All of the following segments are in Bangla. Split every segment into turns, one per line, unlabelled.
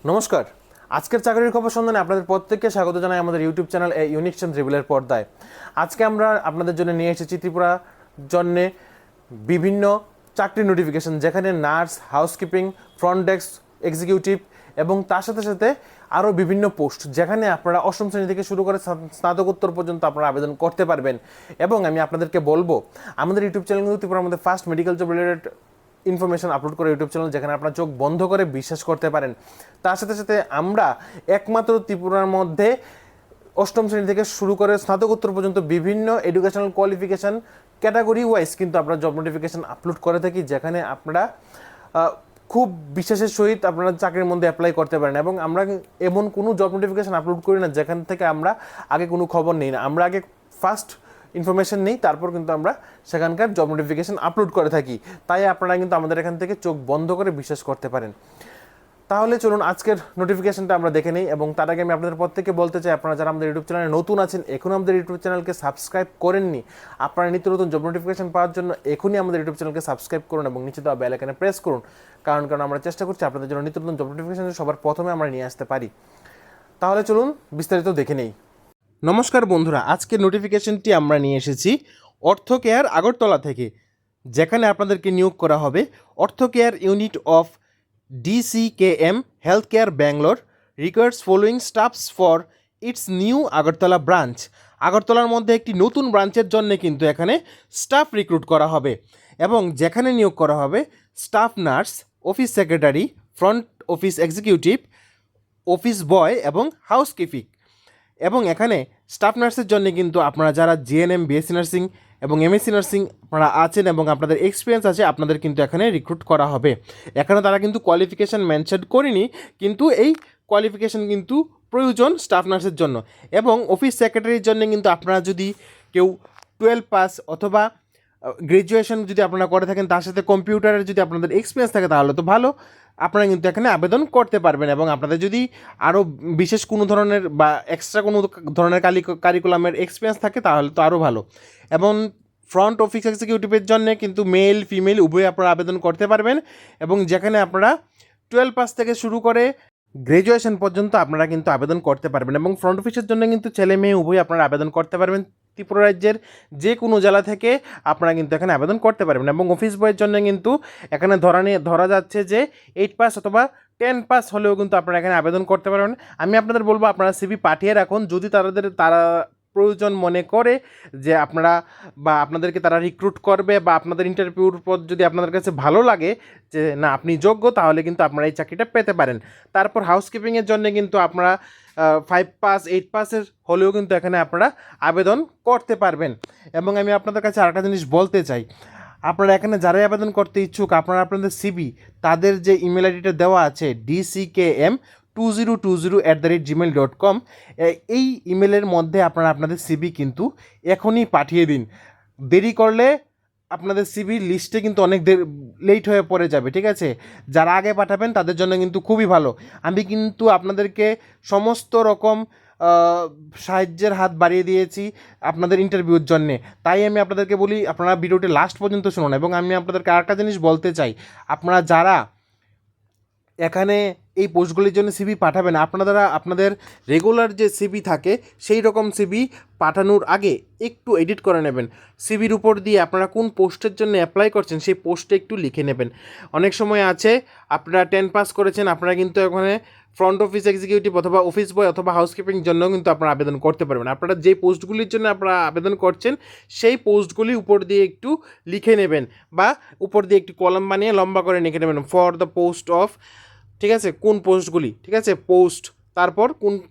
নমস্কার। আজকের চাকরির খবর সন্ধানে আপনাদের প্রত্যেককে স্বাগত জানাই আমাদের ইউটিউব চ্যানেল ইউনিক চেঞ্জ রিভিলের পর্দায়। আজকে আমরা আপনাদের জন্য নিয়ে এসেছি ত্রিপুরা জন্যে বিভিন্ন চাকরির নোটিফিকেশন, যেখানে nurse, housekeeping, front desk executive এবং তার সাথে সাথে আরও বিভিন্ন পোস্ট, যেখানে আপনারা অষ্টম শ্রেণী থেকে শুরু করে স্নাতকোত্তর পর্যন্ত আপনারা আবেদন করতে পারবেন। এবং আমি আপনাদেরকে বলবো, আমাদের ইউটিউব চ্যানেল কিন্তু ত্রিপুরার মধ্যে first medical job related information upload করে ইউটিউব চ্যানেল, যেখানে আপনারা চোখ বন্ধ করে বিশ্বাস করতে পারেন। তার সাথে সাথে আমরা একমাত্র ত্রিপুরার মধ্যে অষ্টম শ্রেণী থেকে শুরু করে স্নাতকোত্তর পর্যন্ত বিভিন্ন এডুকেশনাল কোয়ালিফিকেশান ক্যাটাগরি ওয়াইজ কিন্তু আমরা জব নোটিফিকেশান আপলোড করে থাকি, যেখানে আপনারা খুব বিশ্বাসের সহিত আপনারা চাকরির মধ্যে অ্যাপ্লাই করতে পারেন। এবং আমরা এমন কোনো জব নোটিফিকেশান আপলোড করি না যেখান থেকে আমরা আগে কোনো খবর নিই না। আমরা আগে ফার্স্ট ইনফরমেশন নেই, তারপর কিন্তু আমরা সেখানকার জব নোটিফিকেশান আপলোড করে থাকি। তাই আপনারা কিন্তু আমাদের এখান থেকে চোখ বন্ধ করে বিশ্বাস করতে পারেন। তাহলে চলুন আজকের নোটিফিকেশনটা আমরা দেখে নিই। এবং তার আগে আমি আপনাদের প্রত্যেককে বলতে চাই, আপনারা যারা আমাদের ইউটিউব চ্যানেলে নতুন আছেন, এখনও আমাদের ইউটিউব চ্যানেলকে সাবস্ক্রাইব করেননি, আপনারা নিত্য নতুন জব নোটিফিকেশন পাওয়ার জন্য এখনই আমাদের ইউটিউব চ্যানেলকে সাবস্ক্রাইব করুন এবং নিচে দেওয়া বেল আইকনে প্রেস করুন। কারণ আমরা চেষ্টা করছি আপনাদের জন্য নিত্য নতুন জব নোটিফিকেশন সবার প্রথমে আমরা নিয়ে আসতে পারি। তাহলে চলুন বিস্তারিত দেখে নেই। নমস্কার বন্ধুরা, আজকের নোটিফিকেশনটি আমরা নিয়ে এসেছি অর্থ কেয়ার আগরতলা থেকে, যেখানে আপনাদেরকে নিয়োগ করা হবে অর্থ care unit of DCKM health care Bangalore requires following stuffs for its new Agartala branch. আগরতলার মধ্যে একটি নতুন ব্রাঞ্চের জন্য কিন্তু এখানে স্টাফ রিক্রুট করা হবে। এবং যেখানে নিয়োগ করা হবে staff nurse, office secretary, front office executive, office বয় এবং হাউসকিপিং। এবং এখানে স্টাফ নার্সের জন্য কিন্তু আপনারা যারা জিএনএম, বিএসসি নার্সিং এবং এমএসসি নার্সিং আপনারা আছেন এবং আপনাদের এক্সপিরিয়েন্স আছে, আপনাদের কিন্তু এখানে রিক্রুট করা হবে। এখানে তারা কিন্তু কোয়ালিফিকেশান মেনশন করেনি, কিন্তু এই কোয়ালিফিকেশান কিন্তু প্রয়োজন স্টাফ নার্সের জন্য। এবং অফিস সেক্রেটারির জন্য কিন্তু আপনারা যদি কেউ 12 পাস অথবা গ্র্যাজুয়েশন যদি আপনারা করে থাকেন, তার সাথে কম্পিউটারের যদি আপনাদের এক্সপিরিয়েন্স থাকে তাহলে তো ভালো, আপনারা কিন্তু এখানে আবেদন করতে পারবেন। এবং আপনাদের যদি আরও বিশেষ কোনো ধরনের বা এক্সট্রা কোনো ধরনের কারিকুলামের এক্সপিরিয়েন্স থাকে তাহলে তো আরও ভালো। এবং ফ্রন্ট অফিস এক্সিকিউটিভের জন্য কিন্তু মেল ফিমেল উভয় আপনারা আবেদন করতে পারবেন। এবং যেখানে আপনারা 12 পাস থেকে শুরু করে গ্র্যাজুয়েশন পর্যন্ত আপনারা কিন্তু আবেদন করতে পারবেন। এবং ফ্রন্ট অফিসের জন্য কিন্তু ছেলে মেয়ে উভয় আপনারা আবেদন করতে পারবেন। ত্রিপুরা রাজ্যের যে কোনো জেলা থেকে আপনারা কিন্তু এখানে আবেদন করতে পারবেন। এবং অফিস বয়ের জন্য কিন্তু এখানে ধরা যাচ্ছে যে 8 পাস অথবা 10 পাস হলেও কিন্তু আপনারা এখানে আবেদন করতে পারবেন। আমি আপনাদের বলবো আপনারা সিভি পাঠিয়ে রাখুন। যদি তারা প্রয়োজন মনে করে যে আপনারা বা আপনাদেরকে তারা রিক্রুট করবে বা আপনাদের ইন্টারভিউর পর যদি আপনাদের কাছে ভালো লাগে যে না আপনি যোগ্য, তাহলে কিন্তু আপনারা এই চাকরিটা পেতে পারেন। তারপর হাউসকিপিংয়ের জন্য কিন্তু আপনারা 5 পাস 8 পাসের হলেও কিন্তু এখানে আপনারা আবেদন করতে পারবেন। এবং আমি আপনাদের কাছে আরেকটা জিনিস বলতে চাই, আপনারা এখানে যারাই আবেদন করতে ইচ্ছুক, আপনারা আপনাদের সিভি তাদের যে ইমেল আইডিটা দেওয়া আছে DCKM2020@gmail.com, এই ইমেলের মধ্যে আপনারা আপনাদের সিভি কিন্তু এখনই পাঠিয়ে দিন। দেরি করলে আপনাদের সিভি লিস্টে কিন্তু অনেক লেট হয়ে পড়ে যাবে, ঠিক আছে? যারা আগে পাঠাবেন তাদের জন্য কিন্তু খুবই ভালো। আমি কিন্তু আপনাদেরকে সমস্ত রকম সাহায্যের হাত বাড়িয়ে দিয়েছি আপনাদের ইন্টারভিউর জন্যে। তাই আমি আপনাদেরকে বলি আপনারা ভিডিওটি লাস্ট পর্যন্ত শুনুন। এবং আমি আপনাদেরকে আরেকটা জিনিস বলতে চাই, আপনারা যারা এখানে এই পোস্টগুলির জন্য সিভি পাঠাবেন, আপনারা আপনাদের রেগুলার যে সিভি থাকে সেই রকম সিভি পাঠানোর আগে একটু এডিট করে নেবেন। সিভির উপর দিয়ে আপনারা কোন পোস্টের জন্য অ্যাপ্লাই করছেন সেই পোস্টে একটু লিখে নেবেন। অনেক সময় আছে আপনারা 10 পাস করেছেন, আপনারা কিন্তু এখানে ফ্রন্ট অফিস এক্সিকিউটিভ অথবা অফিস বয় অথবা হাউসকিপিং জন্য কিন্তু আপনারা আবেদন করতে পারবেন। আপনারা যে পোস্টগুলির জন্য আপনারা আবেদন করছেন সেই পোস্টগুলি উপর দিয়ে একটু লিখে নেবেন বা উপর দিয়ে একটি কলাম বানিয়ে লম্বা করে লিখে নেবেন ফর দ্য পোস্ট অফ, ঠিক আছে, কোন পোস্টগুলি, ঠিক আছে, পোস্ট, তারপর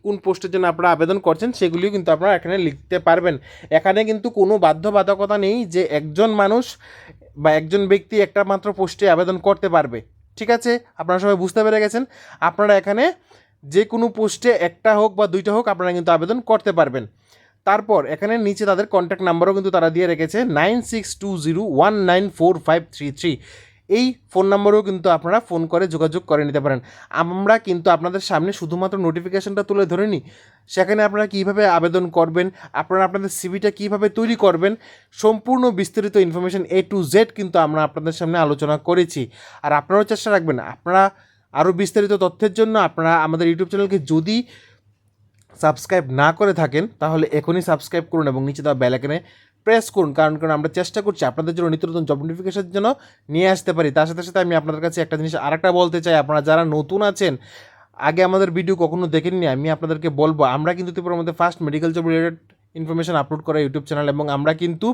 কোন পোস্টের জন্য আপনারা আবেদন করছেন সেগুলিও কিন্তু আপনারা এখানে লিখতে পারবেন। এখানে কিন্তু কোনো বাধ্যবাধকতা নেই যে একজন মানুষ বা একজন ব্যক্তি একটা মাত্র পোস্টে আবেদন করতে পারবে, ঠিক আছে? আপনারা সবাই বুঝতে পেরে গেছেন। আপনারা এখানে যে কোনো পোস্টে একটা হোক বা দুইটা হোক আপনারা কিন্তু আবেদন করতে পারবেন। তারপর এখানে নিচে তাদের কন্ট্যাক্ট নাম্বারও কিন্তু তারা দিয়ে রেখেছে 9620194533। এই ফোন নাম্বারেও কিন্তু আপনারা ফোন করে যোগাযোগ করে নিতে পারেন। আমরা কিন্তু আপনাদের সামনে শুধুমাত্র নোটিফিকেশনটা তুলে ধরে নিই, সেখানে আপনারা কীভাবে আবেদন করবেন, আপনারা আপনাদের সিভিটা কীভাবে তৈরি করবেন, সম্পূর্ণ বিস্তারিত ইনফরমেশন A to Z কিন্তু আমরা আপনাদের সামনে আলোচনা করেছি। আর আপনারাও চেষ্টা রাখবেন আপনারা আরও বিস্তারিত তথ্যের জন্য আপনারা আমাদের ইউটিউব চ্যানেলকে যদি সাবস্ক্রাইব না করে থাকেন তাহলে এখনই সাবস্ক্রাইব করুন এবং নিচে দেওয়া বেল আইকনে প্রেস করুন, কারণ আমরা চেষ্টা করছি আপনাদের জন্য নিত্য নতুন জব নোটিফিকেশনের জন্য নিয়ে আসতে পারি। তার সাথে সাথে আমি আপনাদের কাছে একটা জিনিস আরেকটা বলতে চাই, আপনারা যারা নতুন আছেন, আগে আমাদের ভিডিও কখনো দেখেননি, আমি আপনাদেরকে বলবো আমরা কিন্তু ত্রিপুরার মধ্যে first medical job related information upload করা ইউটিউব চ্যানেল, এবং আমরা কিন্তু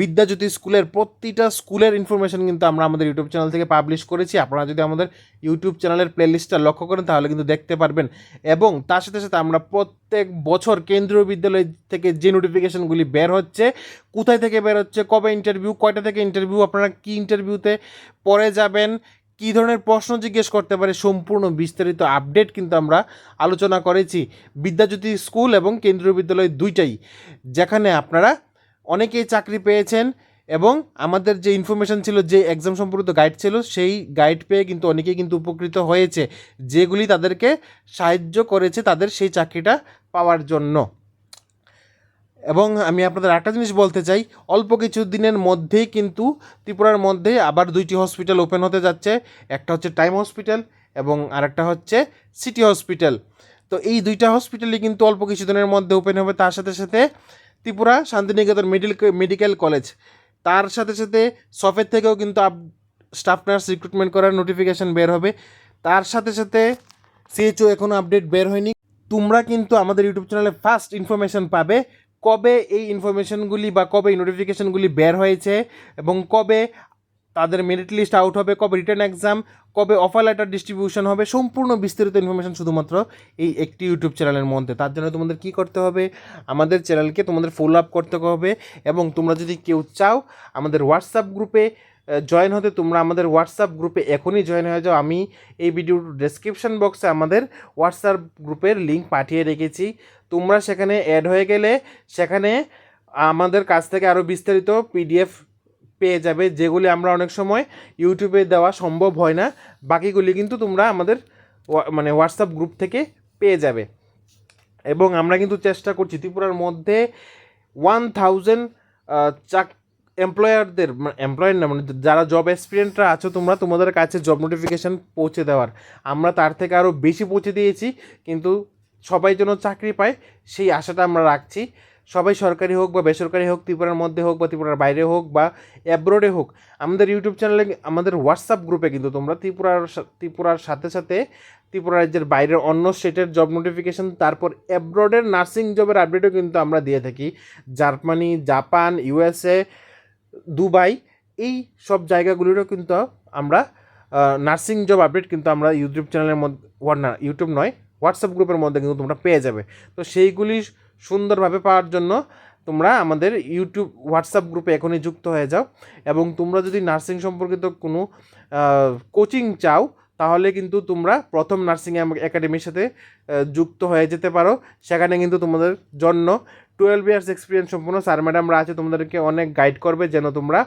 বিদ্যাজ্যোতি স্কুলের প্রতিটা স্কুলের ইনফরমেশন কিন্তু আমরা আমাদের ইউটিউব চ্যানেল থেকে পাবলিশ করেছি। আপনারা যদি আমাদের ইউটিউব চ্যানেলের প্লেলিস্টটা লক্ষ্য করেন তাহলে কিন্তু দেখতে পারবেন। এবং তার সাথে সাথে আমরা প্রত্যেক বছর কেন্দ্রীয় বিদ্যালয় থেকে যে নোটিফিকেশনগুলি বের হচ্ছে, কোথায় থেকে বের হচ্ছে, কবে ইন্টারভিউ, কয়টা থেকে ইন্টারভিউ, আপনারা কী ইন্টারভিউতে পড়ে যাবেন, কী ধরনের প্রশ্ন জিজ্ঞেস করতে পারে, সম্পূর্ণ বিস্তারিত আপডেট কিন্তু আমরা আলোচনা করেছি বিদ্যাজ্যোতি স্কুল এবং কেন্দ্রীয় বিদ্যালয় দুইটাই, যেখানে আপনারা অনেকেই চাকরি পেয়েছেন এবং আমাদের যে ইনফরমেশন ছিল, যে এক্সাম সম্পর্কিত গাইড ছিল, সেই গাইড পেয়ে কিন্তু অনেকেই কিন্তু উপকৃত হয়েছে, যেগুলি তাদেরকে সাহায্য করেছে তাদের সেই চাকরিটা পাওয়ার জন্য। এবং আমি আপনাদের একটা জিনিস বলতে চাই, অল্প কিছু দিনের মধ্যেই কিন্তু ত্রিপুরার মধ্যে আবার 2টি হসপিটাল ওপেন হতে যাচ্ছে। একটা হচ্ছে টাইম হসপিটাল এবং আরেকটা হচ্ছে সিটি হসপিটাল। তো এই 2টা হসপিটালই কিন্তু অল্প কিছু দিনের মধ্যে ওপেন হবে। তার সাথে সাথে ত্রিপুরা শান্তিনিকেতন মেডিকেল কলেজ, তার সাথে সাথে সফের থেকেও কিন্তু স্টাফ নার্স রিক্রুটমেন্ট করার নোটিফিকেশান বের হবে। তার সাথে সাথে সিএইচও এখনও আপডেট বের হয়নি। তোমরা কিন্তু আমাদের ইউটিউব চ্যানেলে ফার্স্ট ইনফরমেশন পাবে কবে এই ইনফরমেশনগুলি বা কবে এই নোটিফিকেশনগুলি বের হয়েছে এবং কবে তাদের মেরিট লিস্ট আউট হবে, কবে রিটার্ন এক্সাম, কবে অফার লেটার ডিস্ট্রিবিউশন হবে, সম্পূর্ণ বিস্তারিত ইনফরমেশন শুধুমাত্র এই একটি ইউটিউব চ্যানেলের মধ্যে। তার জন্য তোমাদের কী করতে হবে, আমাদের চ্যানেলকে তোমাদের ফলো আপ করতে হবে এবং তোমরা যদি কেউ চাও আমাদের হোয়াটসঅ্যাপ গ্রুপে জয়েন হতে, তোমরা আমাদের হোয়াটসঅ্যাপ গ্রুপে এখনই জয়েন হয়ে যাও। আমি এই ভিডিওর ডেসক্রিপশন বক্সে আমাদের হোয়াটসঅ্যাপ গ্রুপের লিঙ্ক পাঠিয়ে রেখেছি। তোমরা সেখানে অ্যাড হয়ে গেলে সেখানে আমাদের কাছ থেকে আরও বিস্তারিত পিডিএফ পেয়ে যাবে, যেগুলি আমরা অনেক সময় ইউটিউবে দেওয়া সম্ভব হয় না। বাকিগুলি কিন্তু তোমরা আমাদের হোয়াটসঅ্যাপ গ্রুপ থেকে পেয়ে যাবে। এবং আমরা কিন্তু চেষ্টা করছি ত্রিপুরার মধ্যে 1000 এমপ্লয়ারদের, এমপ্লয়ার না, যারা জব এক্সপিরিয়েন্টরা আছো তোমরা, তোমাদের কাছে জব নোটিফিকেশান পৌঁছে দেওয়ার আমরা তার থেকে আরও বেশি পৌঁছে দিয়েছি। কিন্তু সবাই যেন চাকরি পায় সেই আশাটা আমরা রাখছি। সবাই সরকারি হোক বা বেসরকারি হোক, ত্রিপুরার মধ্যে হোক বা ত্রিপুরার বাইরে হোক বা অ্যাব্রোডে হোক, আমাদের ইউটিউব চ্যানেলে আমাদের হোয়াটসঅ্যাপ গ্রুপে কিন্তু তোমরা ত্রিপুরার সাথে সাথে ত্রিপুরা রাজ্যের বাইরের অন্য স্টেটের জব নোটিফিকেশান, তারপর অ্যাব্রোডের নার্সিং জবের আপডেটও কিন্তু আমরা দিয়ে থাকি। জার্মানি, জাপান, ইউএসএ, দুবাই, এই সব জায়গাগুলিরও কিন্তু আমরা নার্সিং জব আপডেট কিন্তু আমরা ইউটিউব চ্যানেলের মধ্যে, ইউটিউব নয়, হোয়াটসঅ্যাপ গ্রুপের মধ্যে কিন্তু তোমরা পেয়ে যাবে। তো সেইগুলি সুন্দরভাবে পাওয়ার জন্য তোমরা আমাদের ইউটিউব হোয়াটসঅ্যাপ গ্রুপে এখনই যুক্ত হয়ে যাও। এবং তোমরা যদি নার্সিং সম্পর্কিত কোনো কোচিং চাও তাহলে কিন্তু তোমরা প্রথম নার্সিং একাডেমির সাথে যুক্ত হয়ে যেতে পারো। সেখানে কিন্তু তোমাদের জন্য 12 ইয়ার্স এক্সপিরিয়েন্স সম্পূর্ণ স্যার ম্যাডামরা আছে, তোমাদেরকে অনেক গাইড করবে যেন তোমরা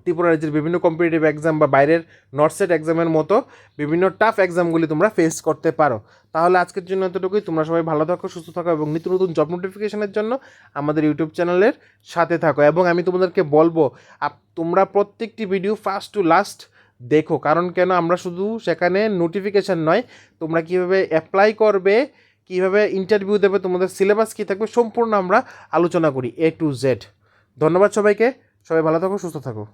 ত্রিপুরা রাজ্যের বিভিন্ন কম্পিটিটিভ এক্সাম বা বাইরের নর্থসেট এক্সামের মতো বিভিন্ন টাফ এক্সামগুলি তোমরা ফেস করতে পারো। তাহলে আজকের জন্য এতটুকুই। তোমরা সবাই ভালো থাকো, সুস্থ থাকো এবং নিত্য নতুন জব নোটিফিকেশনের জন্য আমাদের ইউটিউব চ্যানেলের সাথে থাকো। এবং আমি তোমাদেরকে বলবো তোমরা প্রত্যেকটি ভিডিও ফার্স্ট টু লাস্ট দেখো, কারণ কেন আমরা শুধু সেখানে নোটিফিকেশান নয়, তোমরা কীভাবে অ্যাপ্লাই করবে, কীভাবে ইন্টারভিউ দেবে, তোমাদের সিলেবাস কী থাকবে, সম্পূর্ণ আমরা আলোচনা করি A to Z। ধন্যবাদ সবাইকে, সবাই ভালো থাকো, সুস্থ থাকো।